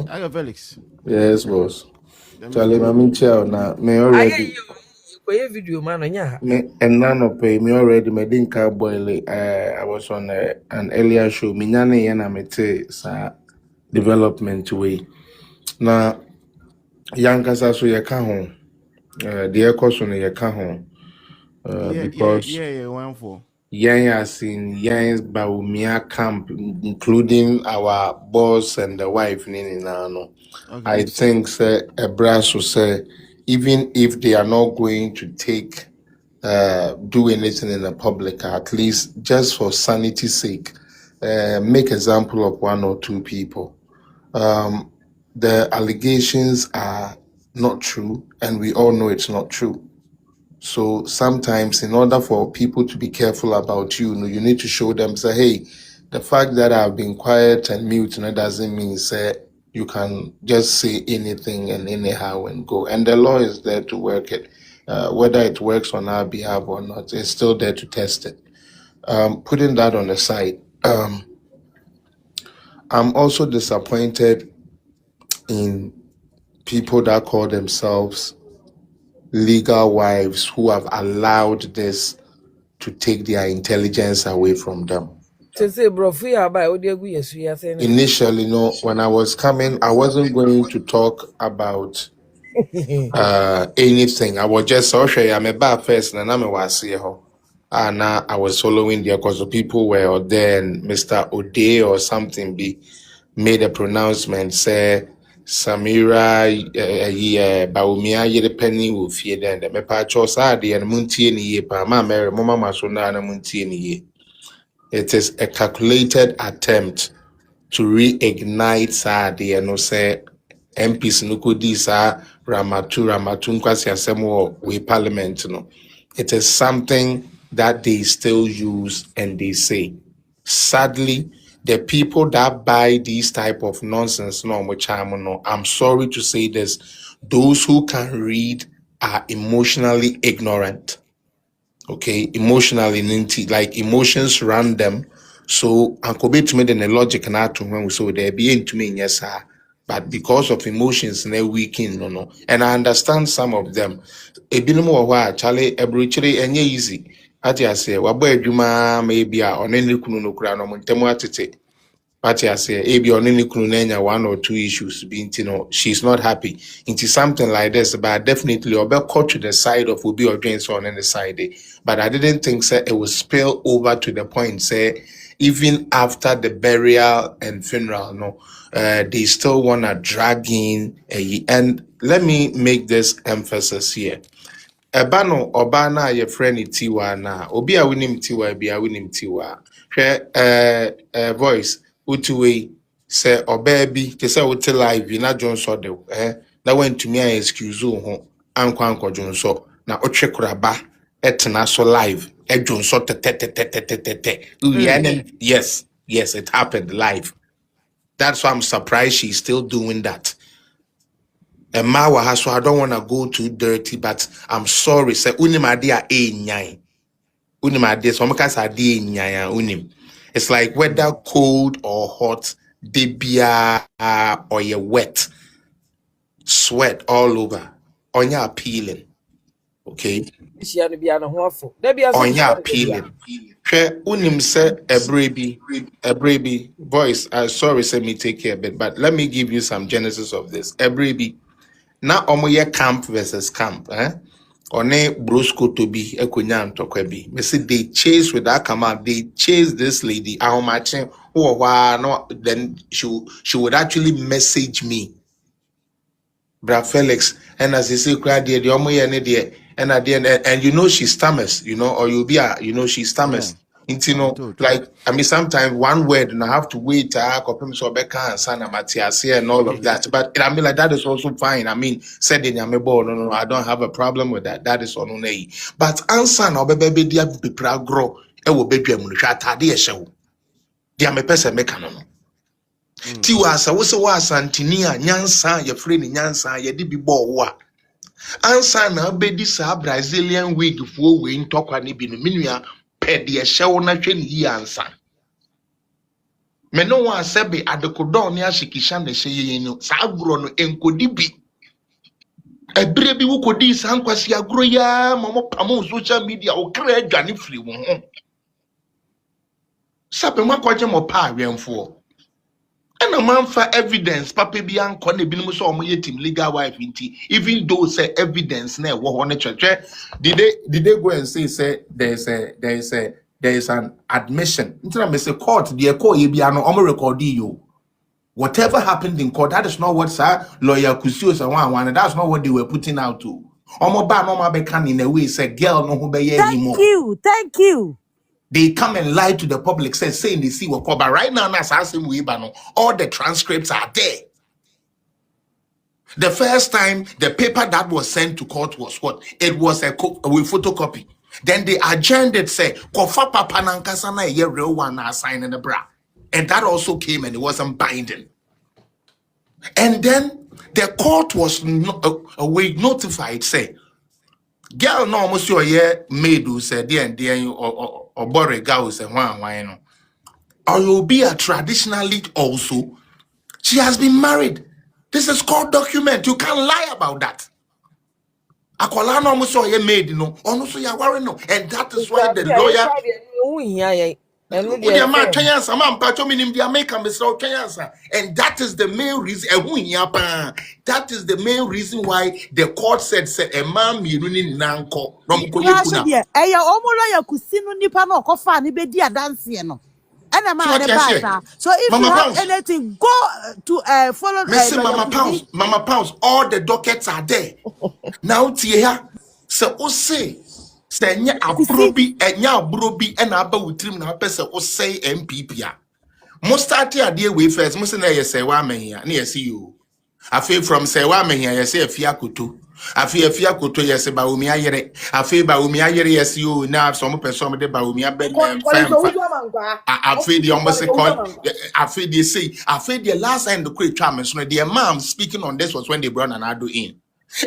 Ayo Felix. Yes, boss. Charlie, Demechium. I'm child now. Me Aye, already. you video man, yeah. Me and none of pay me already. Me didn't boil. I was on an earlier show. Me nyane yana me te sa development way. Na yankasa so yeka ho. The ekoso no yeka ho. Because Yeah, one for. Yang as in Yang's Bawumia camp, including our boss and the wife, Nini Nano. Okay. I think say a brass will say, even if they are not going to do anything in the public, at least just for sanity's sake, make example of one or two people. The allegations are not true, and we all know it's not true. So sometimes, in order for people to be careful about you, you need to show them, say, hey, the fact that I've been quiet and mute, doesn't mean, say, you can just say anything and anyhow and go. And the law is there to work it. Whether it works on our behalf or not, it's still there to test it. Putting that on the side, I'm also disappointed in people that call themselves legal wives who have allowed this to take their intelligence away from them. To say, bro, free about what you yes, we are saying. Initially, when I was coming, I wasn't going to talk about anything. I was just okay. I'm a bad first, and I'm a here. And I was following there because the people were there, and Mr. O'Day or something made a pronouncement, say Samira, Bawumia, ye the penny will fear then. The Mepacho Sadi and Munti and ye, Pama, Mary, Mama Masona, and Munti and ye. It is a calculated attempt to reignite Sadi and no say MPs Nukudi sa Ramatu Nkwasi Asemo we parliament. It is something that they still use and they say. Sadly, the people that buy these type of nonsense, I'm sorry to say this, those who can read are emotionally ignorant. Okay, emotionally, like emotions run them. So, Uncle to me, then the logic not to when we saw there be into me, yes, sir. But because of emotions, they're weakening, no. And I understand some of them. A bit more Charlie, every and easy. I say, Wabwe Juma maybe on any kuno crown on Temuatite. But I say, maybe on any kunenya 1 or 2 issues being, she's not happy into something like this. But definitely, I'll be caught to the side of Ubi or James on the side. But I didn't think say it would spill over to the point, say, even after the burial and funeral, they still want to drag in. And let me make this emphasis here. Ebano Obana ye friend Tiwa na obi a winim Tiwa bi a winim Tiwa hwe voice utuwe se oba bi te se wote live na Johnso de na wantumi a excuse ho ankwa Johnso na otwe kuraba etena so live Johnso te yes it happened live. That's why I'm surprised she's still doing that. And Mawa so I don't want to go too dirty, but I'm sorry. Say unimadia nyai. Unimadia so mukasa di nyai unim. It's like whether cold or hot, debia or you wet, sweat all over. On your peeling. Okay. On your peeling. Unim say a baby voice. Sorry, say me take care of it, but let me give you some genesis of this. A baby. Na omoye camp versus camp, One brosco to be ekunyan tokwebi. Me say they chase with that command, they chase this lady. How much no then she would actually message me. Bra Felix, and as they say, cry the omoye ne de and at the end, and she stammers, or you'll be she stammers. Like sometimes one word and I have to wait and Sana Matiasia and all of that. But like that is also fine. Said in Yamebo, no, I don't have a problem with that. That is on nay. But answer no baby dear be grow will be a show. Dear me person mekano. Tiwasa was Antinia, Nyansa, your friend Nyansa, ye did be boa. Answer na bedi sa Brazilian wig for we in talk and be no minia. The show na train he answer. me no one sebe adekodon ni ashikisha ne hye no sa agro no enkodi bi ebire bi wo kodi san kwasi agro ya momo pamo social media o kra adwane firi wo ho sabe makwaje mo pa awemfo and a man for evidence papa bi anko na ebinom so omo yetim legal wife inti even though say evidence na wo ho ne church did they go and say there is an admission until I say court the call ye bi ano omo record you whatever happened in court that is not what sir lawyer Kusio say one that's not what they were putting out to omo ba no ma be can in a way say girl no who be ye anymore. Thank you. They come and lie to the public, saying they see what but right now, all the transcripts are there. The first time the paper that was sent to court was what? It was a photocopy. Then they adjourned it, say, Kofa papa nankasana ye real one sign in the bra. And that also came and it wasn't binding. And then the court was notified, say, girl no almost your year made who said the or bore girl say one or you'll be a traditionally also. She has been married. This is court document. You can't lie about that. Akola no almost your made no or no so you worry no. And that is why the lawyer and that is the main reason. That is the main reason why the court said a man running nanko. So if Mama you have Pounds. Anything, go to follow. Mama Pounds, all the dockets are there. Now, Tia, so say. Senya abrobi enya abrobi ena aba wutrim na pese o say MPP a mo start ade we first mo say na ye say wa mahia na ye see you afi from say wa mahia ye say afia koto afia koto ye say Bawumia yere afi Bawumia yere ye see you na so mo person mo de Bawumia be afi the almost call afi they say afi the last time the quick tram so the mom speaking on this was when they brought Anado in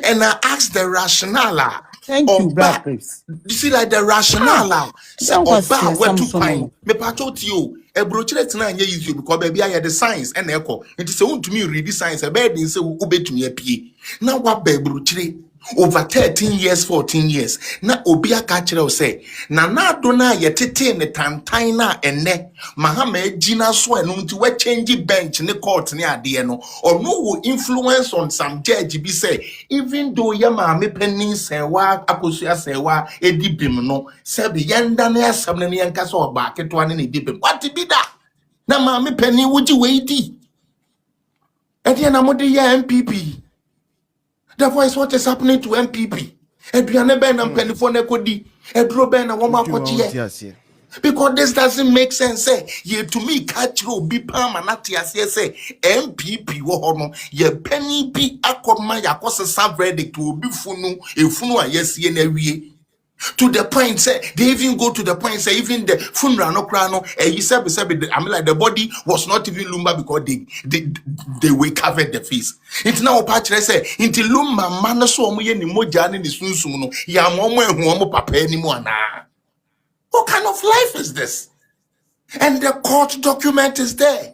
and I asked the rationale. Thank you, Black Chris. You see, like the rationale. So, Oba, where to find me? Pato to you. A brochure tonight, you because baby, I had the science and echo. It is own to me read the science. A bed in so obey to me a pie. Now, what baby brochure? Over 13 years, 14 years. Na obia catcher say, na dona ye tete ne tantaina and ne Mahame Gina swan to we change bench in the court near no or no influence on some judge be say, even though yama me penny say wa akosia say wa edibim no sebi yanda ne asam ne yanka so ba ketwa ne dibim. What be that? Na ma me penny would you wait? And then I'm ya MPP. Therefore, is what is happening to MPP. Because this doesn't make sense. Ye to me catch you be permanent say MPP wo ye penny be akoma yakosa serve verdict to be funu yes ye na wie. To the point, say they even go to the point, say even the funeral no crano, and you said, I mean, like the body was not even lumba because they were covered the face. It's now patch say into lumba man so muye ni moja ni sunsuno ya momo papa anymore na. What kind of life is this? And the court document is there.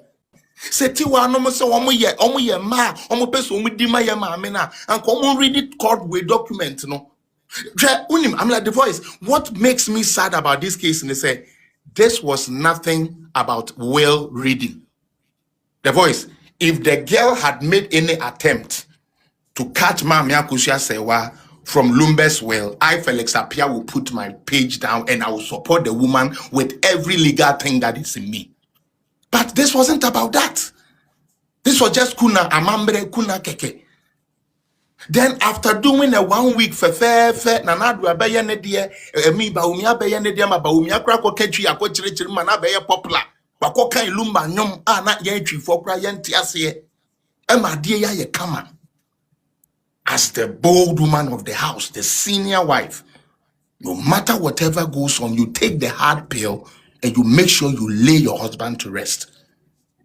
Say tiwa no mo say omo ye ma omo person omo di ma ye ma amena and come read it court with document no. I'm like the voice. What makes me sad about this case? And they say this was nothing about will reading. The voice. If the girl had made any attempt to catch Mamia Kushia Sewa from Lumbe's will, I, Felix Apia, will put my page down and I will support the woman with every legal thing that is in me. But this wasn't about that. This was just kuna amambre kuna keke. Then after doing a 1 week for fair nanadu abeye ne de me Bawumia abeye ne de ma Bawumia kra ko katwi akochirechiri ma na abeye popular bako kan lumba nyom a na ye twifo kra ye ntiase e ma de ya ye kama as the bold woman of the house, the senior wife. No matter whatever goes on, you take the hard pill and you make sure you lay your husband to rest.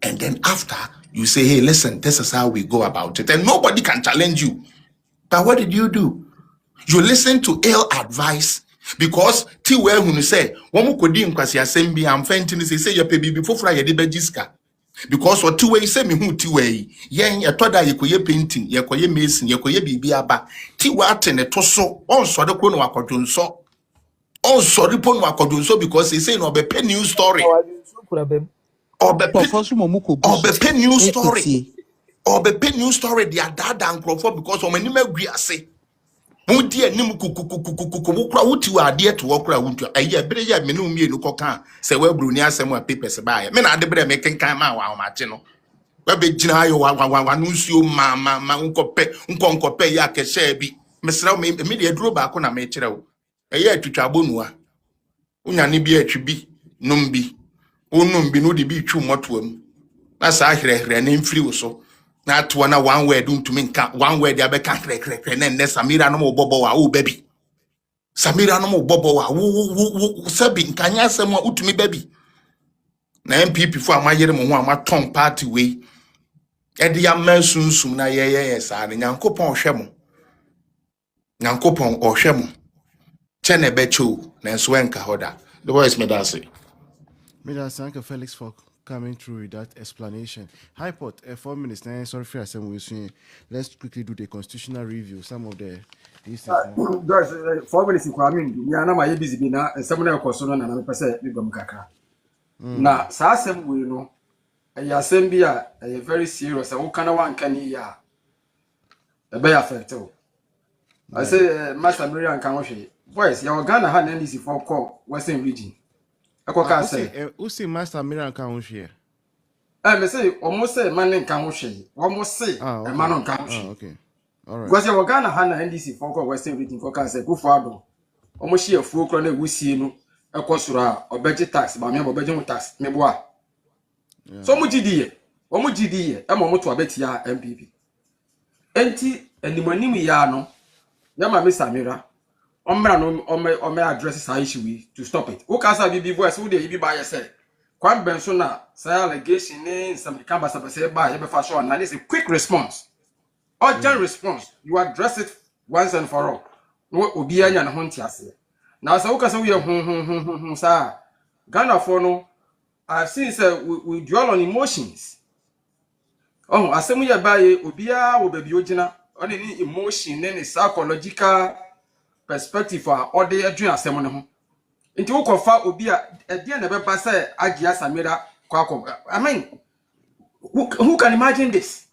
And then after you say, hey, listen, this is how we go about it, and nobody can challenge you. But what did you do? You listen to ill advice because ti where when you say one kodi nkwasi asem bi am fentin say your baby before fry ye de bejiska. Because what two way say me who two way. Yen ya toda yekoye painting, yekoye mason, yekoye bibi aba. Ti wate ne toso. On so de kono wakodunso. On sorry pon wakodunso because he say no be pen new story. Or be pen new story. Or be pen new story dia dada ankrofo because o mani magui ase. Mudi anim kukukukukuku kura wuti wa ade to okura wuntu ayi abere ya me no mienu koka se we bruni asem a papers ba ya me na ade bere me kenkan ma wa ma che no we be gina ayo wa nsuo ma nkope ya kehye bi mesra me de aduro ba ko na me kire wo ayi atwitwa bonua unya ne bi atwi numbi onumbi no de bi twu motoam na sa ahirehire na mfiri wo so na to na one word ntumi nka one word ya be ka krekrekre na Samira no mo bobo wa wo baby Samira no mo bobo wa wo sabi nkanya asem a utumi baby na MPP fo amayere mo ho amaton party we e de ya mansunsum na ye sa na nyankopon hwe mo nyankopon ohwe mo chene becho na enso enka hoda the voice me that say thank you, Felix, for coming through with that explanation. High Port, 4 minutes. Now, sorry for assembly. Let's quickly do the constitutional review. Some of the these guys, 4 minutes. I mean, we are not my busy now, and someone else and I'm percent we go kaka. Now, Sassem we know a Yasembia a very serious. I won't one can ya a bear effect. I say, Master Miriam Kamoshi, boys, your Ghana had any for call Western region. I say, who see Master Samira can share? I say, almost say, man in Kamoshi, almost say, a man on Kamoshi. Okay, all right. Because your Ghana had an NDC for call Western region for cancer, go father. Almost she a full crown, we see no, a cosura or budget tax, but me or budget tax, me boy. So much idea, I'm almost to a bet ya MPP. Enti, and the money yano, Yama Miss Samira. On my address is issue to stop it. Who can say be voice who they be by yourself? Kwan Bensona, say allegation in some campus say by every fashion, and it's a quick response. Urgent response. You address it once and for all. No Obianya and Hontiase. Now, so can say we are sir. Ghana for no. I've seen say we dwell on emotions. Oh, as some year by Obia will be original, only emotion, then a psychological perspective for all the adrian asem into who confer obi a dia na beba say agia Samira kwako. I mean, who can imagine this?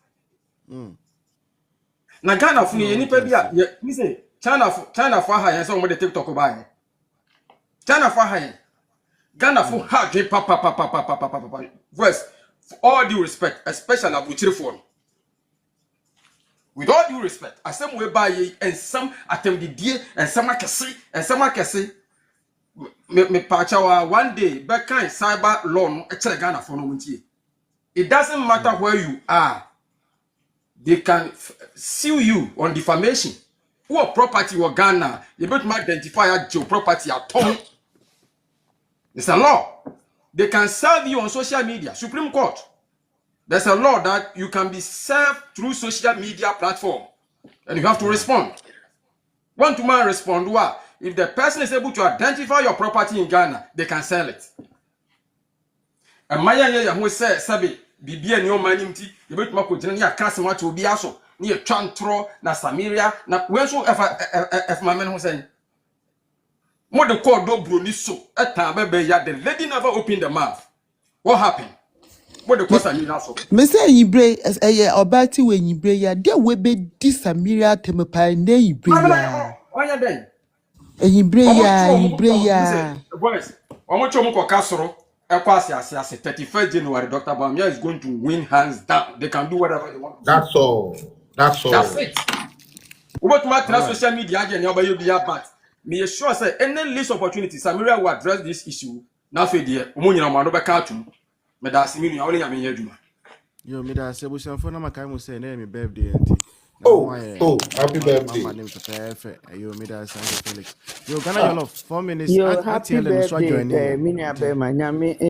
Na Ghana fu ye nipa bia me say China for high so mo de TikTok ba China for high Ghana fu ha dwe papa voice all due respect, especially abuchire phone. With all due respect, I some way by and some attempt the dear and some can see me pachawa one day back kind cyber law Ghana for no. It doesn't matter where you are, they can sue you on defamation. What property or Ghana, you don't identify your property at all. It's a law. They can serve you on social media, Supreme Court. There's a law that you can be served through social media platform, and you have to respond. One to man respond. What if the person is able to identify your property in Ghana, they can sell it. And my young who said, "Sabi, bibi and your money, you bet mako jenya cancer what will be also near Chantro na Samira na when so if my man who saying, more the call do bruni so at time the lady never opened the mouth. What happened? What the question you also? Me say yibre obati we yibre ya de we be di Samira temepa na yibre ya. Onya den. Yibre ya. Boys, omo chomo ko kasoro e kwa asiase 31st January Dr. Bawumia is going to win hands down. They can do whatever they want. That's all. That's it. What matter social media again you be bad. Me sure say any least opportunity Samira will address this issue. Now for there, omo nyina ma no be ka atum. Me da simi nua only am yaduma. Yo, me da sebusan for na makai mo say na me birthday enti. Happy birthday. My name is perfect. Yo, me da Felix. Yo, Ghana, you love 4 minutes. Yo, happy birthday, Minya Bema, Nyame.